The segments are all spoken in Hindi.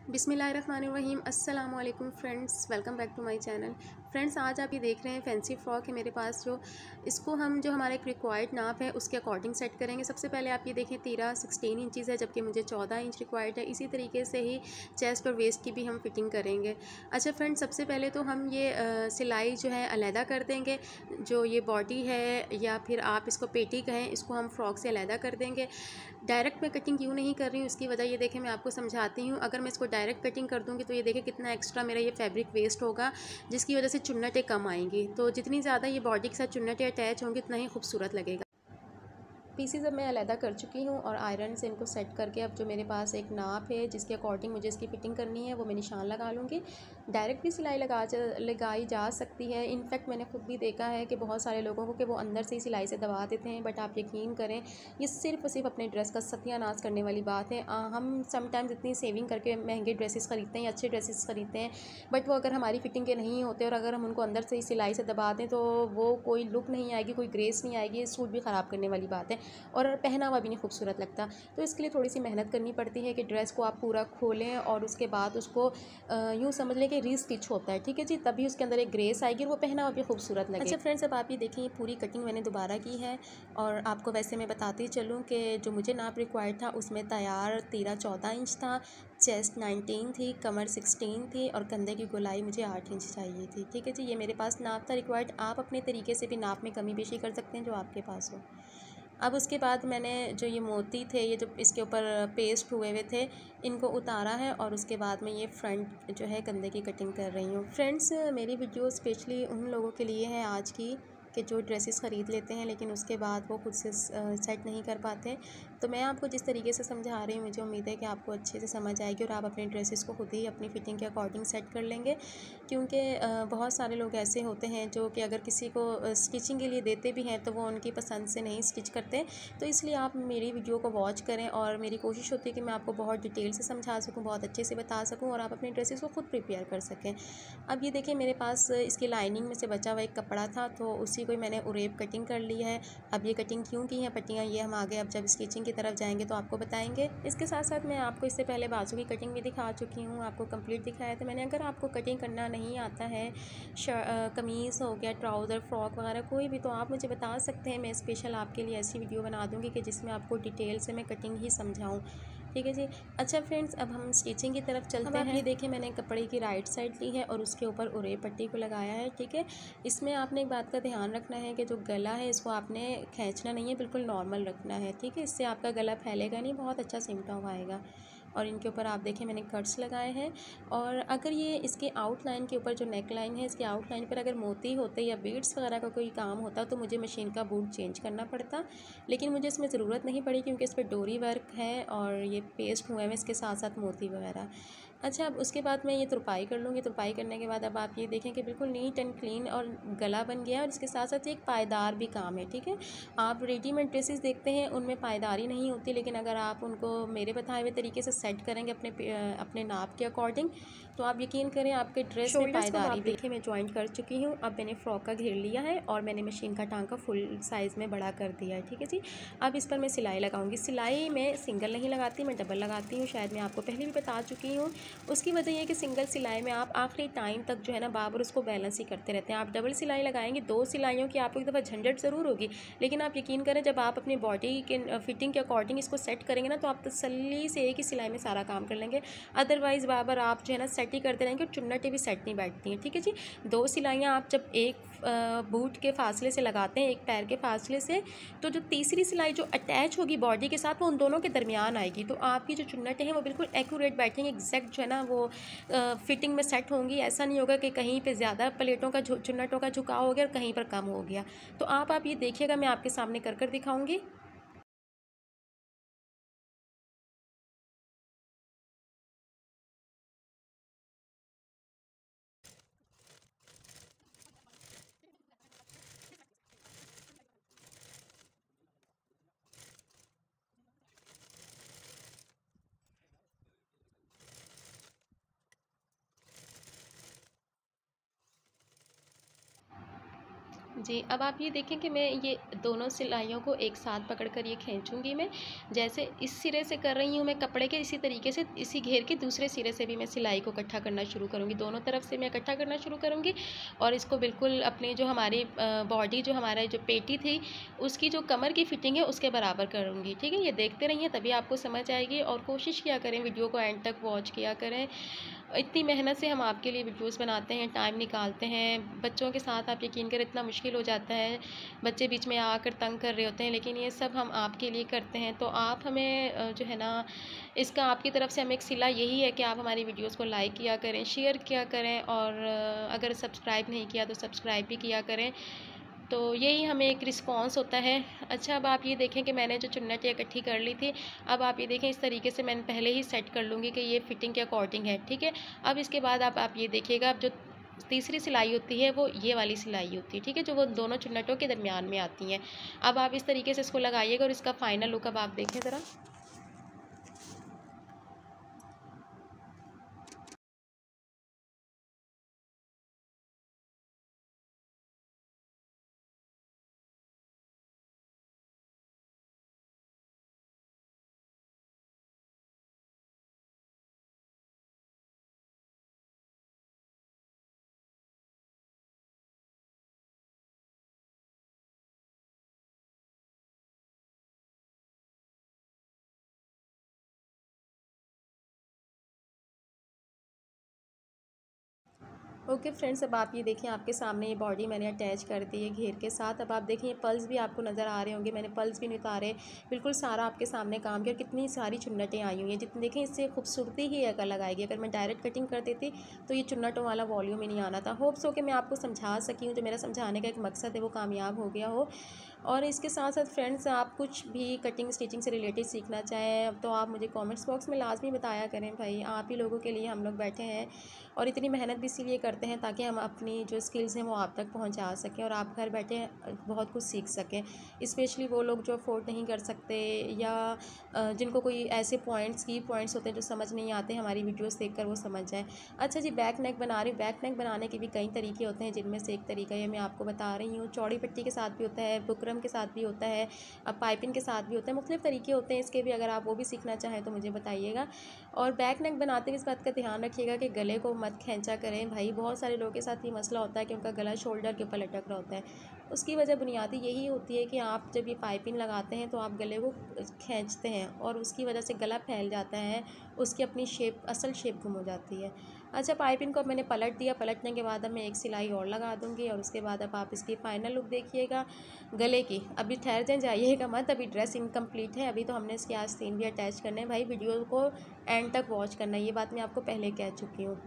बिस्मिल्लाहिर्रहमानिर्रहीम। अस्सलाम वालेकुम friends, welcome back to my channel. Friends, आज आप ये देख रहे हैं फैंसी फ्रॉक है मेरे पास। इसको हम जो हमारा एक रिक्वायर्ड नाप है उसके अकॉर्डिंग सेट करेंगे। सबसे पहले आप ये देखें, तीरा 16 इंचज़ है जबकि मुझे 14 इंच रिक्वायर्ड है। इसी तरीके से ही चेस्ट और वेस्ट की भी हम फिटिंग करेंगे। अच्छा फ्रेंड्स, सबसे पहले तो हम ये सिलाई जो है अलहदा कर देंगे। जो ये बॉडी है या फिर आप इसको पेटी कहें, इसको हम फ्रॉक से अलहदा कर देंगे। डायरेक्ट मैं कटिंग क्यों नहीं कर रही हूँ, इसकी वजह ये देखें, मैं आपको समझाती हूँ। अगर मैं इसको डायरेक्ट कटिंग कर दूँगी तो ये देखें कितना एक्स्ट्रा मेरा ये फैब्रिक वेस्ट होगा, जिसकी वजह से चुन्नटें कम आएंगी। तो जितनी ज़्यादा ये बॉडी के साथ चुन्नटें अटैच होंगी उतना ही खूबसूरत लगेगा। पीसीज अब मैं अलहदा कर चुकी हूँ और आयरन से इनको सेट करके अब जो मेरे पास एक नाप है जिसके अकॉर्डिंग मुझे इसकी फ़िटिंग करनी है वो मैं निशान लगा लूँगी। डायरेक्ट भी सिलाई लगाई जा सकती है। इनफैक्ट मैंने खुद भी देखा है कि बहुत सारे लोगों को कि वो अंदर से ही सिलाई से दबा देते हैं, बट आप यकीन करें ये सिर्फ और सिर्फ अपने ड्रेस का सत्यानाश करने वाली बात है। हम समटाइम्स इतनी सेविंग करके महंगे ड्रेसेस ख़रीदते हैं या अच्छे ड्रेसेस ख़रीदते हैं, बट वो अगर हमारी फ़िटिंग के नहीं होते और अगर हम उनको अंदर से ही सिलाई से दबा दें तो वो कोई लुक नहीं आएगी, कोई ग्रेस नहीं आएगी। सूट भी ख़राब करने वाली बात है और पहना हुआ भी नहीं खूबसूरत लगता। तो इसके लिए थोड़ी सी मेहनत करनी पड़ती है कि ड्रेस को आप पूरा खोलें और उसके बाद उसको यूँ समझ लें कि रीस्टिच होता है, ठीक है जी, तभी उसके अंदर एक ग्रेस आएगी और वो पहना हुआ भी खूबसूरत लगे। अच्छा फ्रेंड्स, अब आप ये देखें, पूरी कटिंग मैंने दोबारा की है और आपको वैसे मैं बताती चलूँ कि जो मुझे नाप रिक्वायर्ड था उसमें तैयार 13-14 इंच था, चेस्ट 19 थी, कमर 16 थी और कंधे की गोलाई मुझे 8 इंच चाहिए थी, ठीक है जी। ये मेरे पास नाप था रिक्वायर्ड। आप अपने तरीके से भी नाप में कमी बेशी कर सकते हैं जो आपके पास हो। अब उसके बाद मैंने जो ये मोती थे, ये जो इसके ऊपर पेस्ट हुए हुए थे, इनको उतारा है और उसके बाद मैं ये फ्रंट जो है कंधे की कटिंग कर रही हूँ। फ्रेंड्स, मेरी वीडियो स्पेशली उन लोगों के लिए है आज की कि जो ड्रेसेस ख़रीद लेते हैं लेकिन उसके बाद वो खुद से सेट नहीं कर पाते। तो मैं आपको जिस तरीके से समझा रही हूँ, मुझे उम्मीद है कि आपको अच्छे से समझ आएगी और आप अपने ड्रेसेस को खुद ही अपनी फ़िटिंग के अकॉर्डिंग सेट कर लेंगे। क्योंकि बहुत सारे लोग ऐसे होते हैं जो कि अगर किसी को स्टिचिंग के लिए देते भी हैं तो वो उनकी पसंद से नहीं स्टिच करते। तो इसलिए आप मेरी वीडियो को वॉच करें और मेरी कोशिश होती है कि मैं आपको बहुत डिटेल से समझा सकूं, बहुत अच्छे से बता सकूं और आप अपने ड्रेसेस को खुद प्रिपेयर कर सकें। अब ये देखिए, मेरे पास इसकी लाइनिंग में से बचा हुआ एक कपड़ा था तो उसी को मैंने उरेब कटिंग कर ली है। अब ये कटिंग क्यों की है पट्टियाँ, ये हम आगे अब जब स्टिचिंग की तरफ जाएंगे तो आपको बताएंगे। इसके साथ साथ मैं आपको इससे पहले बाजू की कटिंग भी दिखा चुकी हूँ, आपको कंप्लीट दिखाया था मैंने। अगर आपको कटिंग करना नहीं आता है, कमीज़ हो गया, ट्राउज़र, फ्रॉक वगैरह कोई भी, तो आप मुझे बता सकते हैं। मैं स्पेशल आपके लिए ऐसी वीडियो बना दूँगी कि जिसमें आपको डिटेल से मैं कटिंग ही समझाऊँ, ठीक है जी। अच्छा फ्रेंड्स, अब हम स्टिचिंग की तरफ चलते हैं। ये देखिए, मैंने कपड़े की राइट साइड ली है और उसके ऊपर उरेब पट्टी को लगाया है, ठीक है। इसमें आपने एक बात का ध्यान रखना है कि जो गला है इसको आपने खींचना नहीं है, बिल्कुल नॉर्मल रखना है, ठीक है। इससे आपका गला फैलेगा नहीं, बहुत अच्छा सिमटा हुआ आएगा। और इनके ऊपर आप देखें मैंने कट्स लगाए हैं। और अगर ये इसके आउटलाइन के ऊपर जो नेक लाइन है, इसके आउटलाइन पर अगर मोती होते या बीड्स वगैरह का कोई काम होता तो मुझे मशीन का बूट चेंज करना पड़ता, लेकिन मुझे इसमें ज़रूरत नहीं पड़ी क्योंकि इस पर डोरी वर्क है और ये पेस्ट हुए हैं इसके साथ साथ मोती वगैरह। अच्छा, अब उसके बाद मैं ये तुरपाई कर लूँगी। तुरपाई करने के बाद अब आप ये देखें कि बिल्कुल नीट एंड क्लीन और गला बन गया है और इसके साथ साथ एक पायदार भी काम है, ठीक है। आप रेडीमेड ड्रेसेस देखते हैं उनमें पायदारी नहीं होती, लेकिन अगर आप उनको मेरे बताए हुए तरीके से सेट करेंगे अपने नाप के अकॉर्डिंग तो आप यकीन करें आपके ड्रेस में पायदारी। देखिए, मैं ज्वाइंट कर चुकी हूँ। अब मैंने फ्रॉक का घेर लिया है और मैंने मशीन का टांका फुल साइज़ में बड़ा कर दिया है, ठीक है जी। अब इस पर मैं सिलाई लगाऊंगी। सिलाई मैं सिंगल नहीं लगाती, मैं डबल लगाती हूँ। शायद मैं आपको पहले भी बता चुकी हूँ। उसकी वजह यह है कि सिंगल सिलाई में आप आखिरी टाइम तक जो है ना बार उसको बैलेंस ही करते रहते हैं। आप डबल सिलाई लगाएंगे, दो सिलाइयों की आपको एक दफ़ा झंझट ज़रूर होगी, लेकिन आप यकीन करें जब आप अपनी बॉडी के फिटिंग के अकॉर्डिंग इसको सेट करेंगे ना तो आप तसल्ली से एक ही सिलाई में सारा काम कर लेंगे। अदरवाइज़ बार आप जो है ना सेट ही करते रहेंगे और चुन्नटें भी सेट नहीं बैठती हैं, ठीक है जी। दो सिलाइयाँ आप जब एक बूट के फासले से लगाते हैं, एक पैर के फासले से, तो जो तीसरी सिलाई जो अटैच होगी बॉडी के साथ वो उन दोनों के दरमियान आएगी। तो आपकी जो चुन्नटें हैं वो बिल्कुल एक्यूरेट बैठेंगे, एग्जैक्ट जो है ना वो फिटिंग में सेट होंगी। ऐसा नहीं होगा कि कहीं पे ज़्यादा प्लेटों का चुन्नटों का झुकाव हो गया और कहीं पर कम हो गया। तो आप ये देखिएगा, मैं आपके सामने कर दिखाऊंगी। जी, अब आप ये देखें कि मैं ये दोनों सिलाइयों को एक साथ पकड़कर ये खींचूँगी मैं। जैसे इस सिरे से कर रही हूँ मैं कपड़े के, इसी तरीके से इसी घेर के दूसरे सिरे से भी मैं सिलाई को इकट्ठा करना शुरू करूँगी। दोनों तरफ से मैं इकट्ठा करना शुरू करूँगी और इसको बिल्कुल अपनी जो हमारी बॉडी, जो हमारा जो पेटी थी, उसकी जो कमर की फिटिंग है उसके बराबर करूँगी। ठीक है? ये देखते रहिए, तभी आपको समझ आएगी और कोशिश किया करें, वीडियो को एंड तक वॉच किया करें। इतनी मेहनत से हम आपके लिए वीडियोस बनाते हैं, टाइम निकालते हैं। बच्चों के साथ आप यकीन करें इतना मुश्किल हो जाता है, बच्चे बीच में आकर तंग कर रहे होते हैं, लेकिन ये सब हम आपके लिए करते हैं। तो आप हमें जो है ना, इसका आपकी तरफ से हमें एक सिला यही है कि आप हमारी वीडियोस को लाइक किया करें, शेयर किया करें और अगर सब्सक्राइब नहीं किया तो सब्सक्राइब भी किया करें। तो यही हमें एक रिस्पॉन्स होता है। अच्छा, अब आप ये देखें कि मैंने जो चुन्नटें इकट्ठी कर ली थी, अब आप ये देखें इस तरीके से मैंने पहले ही सेट कर लूँगी कि ये फिटिंग के अकॉर्डिंग है, ठीक है। अब इसके बाद आप ये देखिएगा, अब जो तीसरी सिलाई होती है वो ये वाली सिलाई होती है, ठीक है, जो वो दोनों चुन्नटों के दरमियान में आती हैं। अब आप इस तरीके से इसको लगाइएगा और इसका फाइनल लुक अब आप देखें ज़रा। ओके फ्रेंड्स, अब आप ये देखिए, आपके सामने ये बॉडी मैंने अटैच कर दी है घेर के साथ। अब आप देखें ये पल्स भी आपको नज़र आ रहे होंगे, मैंने पल्स भी नहीं उतारे, बिल्कुल सारा आपके सामने काम किया। और कितनी सारी चुन्नटें आई हुई हैं, जितनी देखें इससे खूबसूरती ही एक अलग आएगी। अगर मैं डायरेक्ट कटिंग कर देती तो ये चुन्नटों वाला वॉल्यूम ही नहीं आना था। होप्स हो कि मैं आपको समझा सकी हूँ, जो मेरा समझाने का एक मकसद है वो कामयाब हो गया हो। और इसके साथ साथ फ्रेंड्स, आप कुछ भी कटिंग स्टिचिंग से रिलेटेड सीखना चाहें तो आप मुझे कमेंट्स बॉक्स में लाजमी बताया करें भाई। आप ही लोगों के लिए हम लोग बैठे हैं और इतनी मेहनत भी इसीलिए करते हैं ताकि हम अपनी जो स्किल्स हैं वो आप तक पहुंचा सकें और आप घर बैठे बहुत कुछ सीख सकें। स्पेशली वो लोग जो अफोर्ड नहीं कर सकते या जिनको कोई ऐसे पॉइंट्स की पॉइंट्स होते हैं जो समझ नहीं आते, हमारी वीडियोस देखकर वो समझ जाएं। अच्छा जी, बैक नेक बना रही हूँ। बैक नेक बनाने के भी कई तरीके होते हैं, जिनमें से एक तरीका ये मैं आपको बता रही हूँ। चौड़ी पट्टी के साथ भी होता है, बुकरम के साथ भी होता है, अब पाइपिंग के साथ भी होता है। मुख्तलिफ तरीके होते हैं इसके भी, अगर आप वो भी सीखना चाहें तो मुझे बताइएगा। और बैक नेक बनाते हुए इस बात का ध्यान रखिएगा कि गले को मत खींचा करें भाई। बहुत सारे लोगों के साथ ये मसला होता है कि उनका गला शोल्डर के ऊपर लटक रहा होता है। उसकी वजह बुनियादी यही होती है कि आप जब ये पाइपिंग लगाते हैं तो आप गले को खींचते हैं और उसकी वजह से गला फैल जाता है, उसकी अपनी शेप, असल शेप गुम हो जाती है। अच्छा, पाइपिंग को अब मैंने पलट दिया। पलटने के बाद अब मैं एक सिलाई और लगा दूँगी और उसके बाद अब आप इसकी फ़ाइनल लुक देखिएगा गले की। अभी ठहर जाएँ, जाइएगा मत, अभी ड्रेस इनकम्प्लीट है, अभी तो हमने इसके आस्तीन भी अटैच करने हैं। भाई वीडियो को एंड तक वॉच करना है, ये बात मैं आपको पहले कह चुकी हूँ।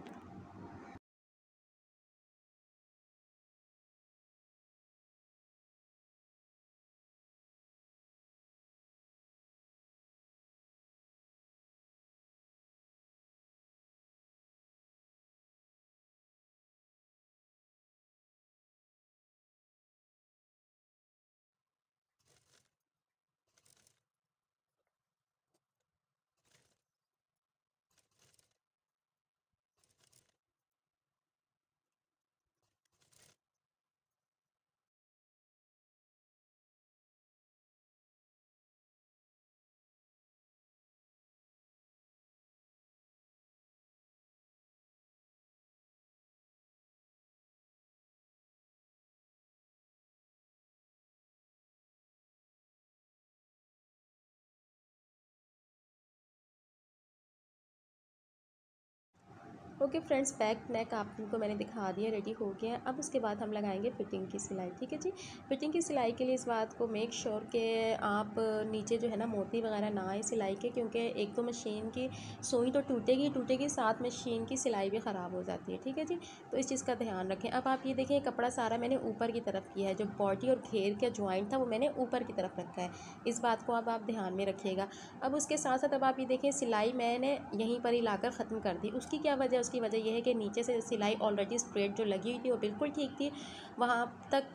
ओके फ्रेंड्स, बैक नेक आपको मैंने दिखा दिया, रेडी हो गया है। अब उसके बाद हम लगाएंगे फिटिंग की सिलाई, ठीक है जी। फिटिंग की सिलाई के लिए इस बात को मेक श्योर कि आप नीचे जो है ना मोती वगैरह ना आए सिलाई के, क्योंकि एक तो मशीन की सुई तो टूटेगी टूटेगी, साथ मशीन की सिलाई भी ख़राब हो जाती है, ठीक है जी। तो इस चीज़ का ध्यान रखें। अब आप ये देखें, कपड़ा सारा मैंने ऊपर की तरफ किया है, जो बॉडी और घेर का ज्वाइंट था वो मैंने ऊपर की तरफ रखा है। इस बात को अब आप ध्यान में रखिएगा। अब उसके साथ साथ अब आप ये देखें, सिलाई मैंने यहीं पर ही लाकर ख़त्म कर दी। उसकी क्या वजह, उसकी वजह यह है कि नीचे से सिलाई ऑलरेडी स्ट्रेट जो लगी हुई थी वो बिल्कुल ठीक थी, वहाँ तक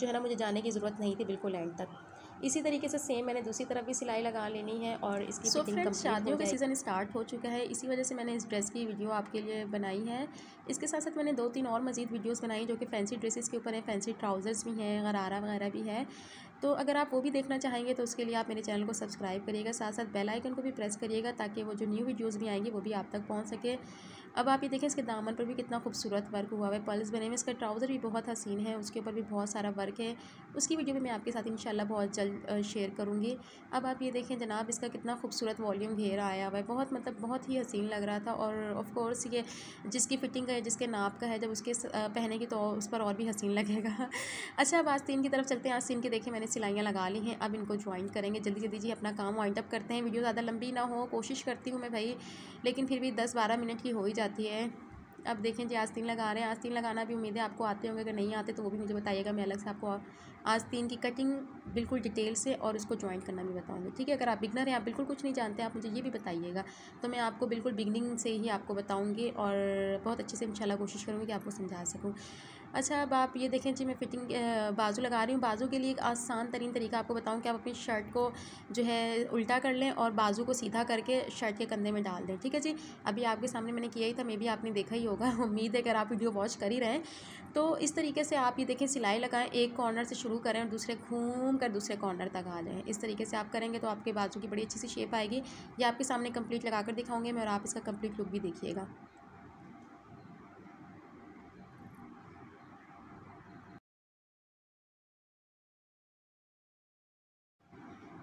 जो है ना मुझे जाने की ज़रूरत नहीं थी बिल्कुल एंड तक। इसी तरीके से सेम मैंने दूसरी तरफ भी सिलाई लगा लेनी है और इसकी फिटिंग कंप्लीट हो जाएगी। शादियों का सीज़न स्टार्ट हो चुका है, इसी वजह से मैंने इस ड्रेस की वीडियो आपके लिए बनाई है। इसके साथ साथ मैंने 2-3 और मज़ीद वीडियोस बनाई जो कि फैंसी ड्रेसेस के ऊपर है, फैंसी ट्राउज़र्स भी हैं, गरारा वगैरह भी है। तो अगर आप वो भी देखना चाहेंगे तो उसके लिए आप मेरे चैनल को सब्सक्राइब करिएगा, साथ साथ बेल आइकन को भी प्रेस करिएगा ताकि वो जो न्यू वीडियोस भी आएंगी वो भी आप तक पहुंच सके। अब आप ये देखें, इसके दामन पर भी कितना खूबसूरत वर्क हुआ है, पल्स बने हुए। इसका ट्राउज़र भी बहुत हसीन है, उसके ऊपर भी बहुत सारा वर्क है। उसकी वीडियो भी मैं आपके साथ इंशाल्लाह बहुत जल्द शेयर करूँगी। अब आप ये देखें जनाब, इसका कितना खूबसूरत वॉल्यूम घेरा आया हुआ है, बहुत मतलब बहुत ही हसीन लग रहा था। और ऑफ कोर्स ये जिसकी फ़िटिंग का है, जिसके नाप का है, जब उसके पहनेगी तो उस पर और भी हसीन लगेगा। अच्छा, अब आस्तीन की तरफ चलते हैं। आस्तीन की देखिए मैंने सिलाइयाँ लगा ली हैं, अब इनको ज्वाइन करेंगे। जल्दी जल्दी जी अपना काम वाइंड अप करते हैं। वीडियो ज़्यादा लंबी ना हो, कोशिश करती हूँ मैं भाई, लेकिन फिर भी 10-12 मिनट की हो ही जाती है। अब देखें जी, आस्तीन लगा रहे हैं। आस्तीन लगाना भी उम्मीद है आपको आते होंगे, अगर नहीं आते तो वो भी मुझे बताइएगा, मैं अलग से आपको आस्तीन की कटिंग बिल्कुल डिटेल से और उसको ज्वाइंट करना भी बताऊंगी, ठीक है। अगर आप बिगनर हैं, आप बिल्कुल कुछ नहीं जानते, आप मुझे ये भी बताइएगा तो मैं आपको बिल्कुल बिगनिंग से ही आपको बताऊंगी और बहुत अच्छे से इंशाल्लाह कोशिश करूँगी कि आपको समझा सकूँ। अच्छा, अब आप ये देखें जी, मैं फिटिंग बाजू लगा रही हूँ। बाजू के लिए एक आसान तरीन तरीका आपको बताऊँ कि आप अपनी शर्ट को जो है उल्टा कर लें और बाजू को सीधा करके शर्ट के कंधे में डाल दें, ठीक है जी। अभी आपके सामने मैंने किया ही था, मे बी आपने देखा ही होगा, उम्मीद है अगर आप वीडियो वॉच कर ही रहे हैं। तो इस तरीके से आप ये देखें, सिलाई लगाएं, एक कॉर्नर से शुरू करें और दूसरे घूम कर दूसरे कॉर्नर तक आ जाएँ। इस तरीके से आप करेंगे तो आपके बाजू की बड़ी अच्छी सी शेप आएगी। ये आपके सामने कंप्लीट लगा कर दिखाऊँगी मैं और आप इसका कंप्लीट लुक भी देखिएगा।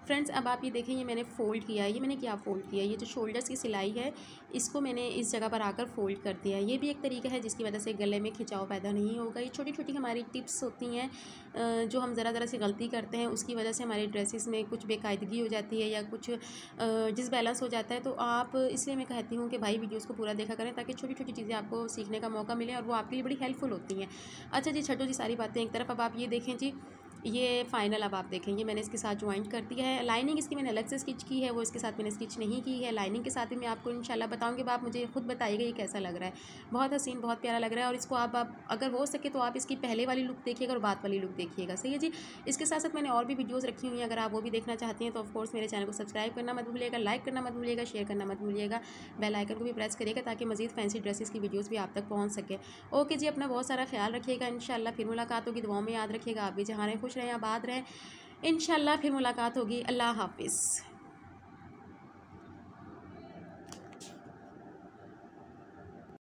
फ्रेंड्स, अब आप ये देखें, ये मैंने फ़ोल्ड किया है। ये मैंने क्या फ़ोल्ड किया है, ये जो शोल्डर्स की सिलाई है इसको मैंने इस जगह पर आकर फ़ोल्ड कर दिया है। ये भी एक तरीका है जिसकी वजह से गले में खिंचाव पैदा नहीं होगा। ये छोटी छोटी हमारी टिप्स होती हैं जो हम ज़रा सी गलती करते हैं, उसकी वजह से हमारी ड्रेसेस में कुछ बेकायदगी हो जाती है या कुछ डिसबैलेंस हो जाता है। तो आप, इसलिए मैं कहती हूँ कि भाई वीडियोज़ को पूरा देखा करें ताकि छोटी छोटी चीज़ें आपको सीखने का मौका मिले और वो आपके लिए बड़ी हेल्पफुल होती हैं। अच्छा जी, छठो जी सारी बातें एक तरफ। अब आप ये देखें जी, ये फाइनल अब आप देखेंगे मैंने इसके साथ ज्वाइंट कर दिया है। लाइनिंग इसकी मैंने अलग से स्टिच की है, वो इसके साथ मैंने स्टिच नहीं की है। लाइनिंग के साथ भी मैं आपको इंशाल्लाह बताऊंगी। आप मुझे खुद बताइएगा ये कैसा लग रहा है, बहुत हसीन, बहुत प्यारा लग रहा है। और इसको आप अगर हो सके तो आप इसकी पहले वाली लुक देखिएगा और बाद वाली लुक देखिएगा, सही है जी। इसके साथ साथ मैंने और भी वीडियोज़ रखी हुई हैं, अगर आप वो भी देखना चाहती हैं तो ऑफकोर्स मेरे चैनल को सब्सक्राइब करना मत भूलिएगा, लाइक करना मत भूलिएगा, शेयर करना मत भूलिएगा, बेल आइकन को भी प्रेस करिएगा ताकि मज़ीद फैंसी ड्रेसेस की वीडियोज़ भी आप तक पहुँच सके। ओके जी, अपना बहुत सारा ख्याल रखिएगा। इंशाल्लाह फिर मुलाकात होगी, दुआओं में याद रखिएगा। आप भी जहाँ रहें खुश रहें, आबाद रहें। इंशाल्लाह फिर मुलाकात होगी। अल्लाह हाफ़िज़।